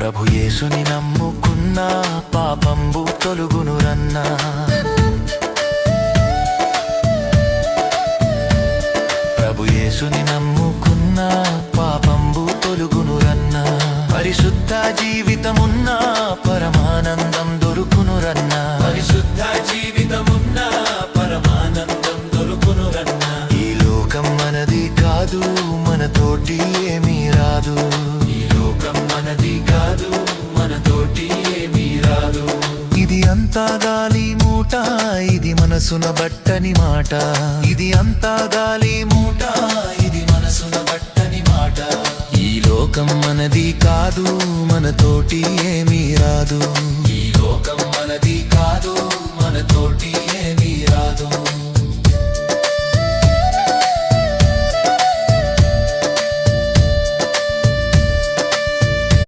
ప్రభు యేసుని నమ్ముకున్నా పాపంబు తొలుగునురన్నా. ప్రభు యేసుని నమ్ముకున్నా పాపంబు తొలుగునురన్నా. పరిశుద్ధ జీవితమున్నా పరమానందం దొరుకునురన్నా. పరిశుద్ధ జీవితమున్నా పరమానందం దొరుకునురన్నా. ఈ లోకం మనది కాదు, మనతోటి ఏమీ రాదు. ఈ లోకం మనది కాదు, మనతోటి ఏమీ రాదు. ఇది అంతా గాలి మూట, ఇది మనసున బట్టని మాట. ఇది అంతా గాలి మూట, ఇది మనసున బట్టని మాట. ఈ లోకం మనది కాదు, మనతోటి ఏమీ రాదు. ఈ లోకం మనది కాదు, మనతోటి ఏమీ రాదు.